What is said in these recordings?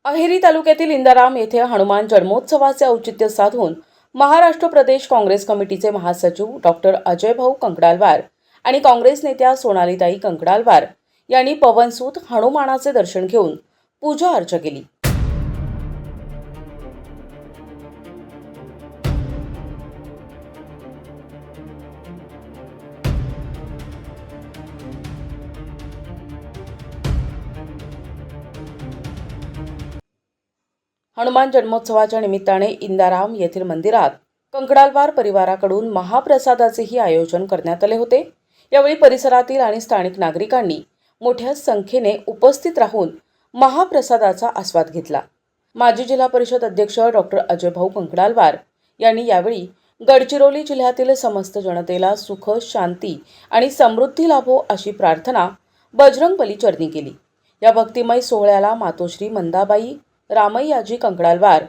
अहेरी तालुक्यातील इंदाराम येथे हनुमान जन्मोत्सवाचे औचित्य साधून महाराष्ट्र प्रदेश काँग्रेस कमिटीचे महासचिव डॉक्टर अजयभाऊ कंकडालवार आणि काँग्रेस नेत्या सोनालीताई कंकडालवार यांनी पवनसूत हनुमानाचे दर्शन घेऊन पूजा अर्चा केली। हनुमान जन्मोत्सवाच्या निमित्ताने इंदाराम येथील मंदिरात कंकडालवार परिवाराकडून महाप्रसादाचेही आयोजन करण्यात आले होते। यावेळी परिसरातील आणि स्थानिक नागरिकांनी मोठ्या संख्येने उपस्थित राहून महाप्रसादाचा आस्वाद घेतला। माजी जिल्हा परिषद अध्यक्ष डॉक्टर अजयभाऊ कंकडालवार यांनी यावेळी गडचिरोली जिल्ह्यातील समस्त जनतेला सुख, शांती आणि समृद्धी लाभो अशी प्रार्थना बजरंगबली चरणी केली। या भक्तिमय सोहळ्याला मातोश्री मंदाबाई रामैयाजी कंकडालवार,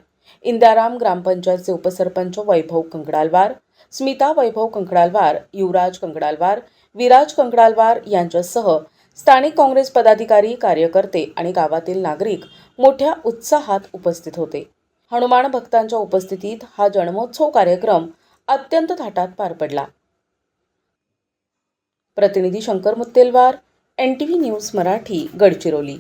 इंदाराम ग्रामपंचायतचे उपसरपंच वैभव कंकडालवार, स्मिता वैभव कंकडालवार, युवराज कंकडालवार, विराज कंकडालवार यांच्यासह स्थानिक काँग्रेस पदाधिकारी, कार्यकर्ते आणि गावातील नागरिक मोठ्या उत्साहात उपस्थित होते। हनुमान भक्तांच्या उपस्थितीत हा जन्मोत्सव कार्यक्रम अत्यंत थाटात पार पडला। प्रतिनिधी शंकर मुत्तेलवार, NTV न्यूज मराठी, गडचिरोली।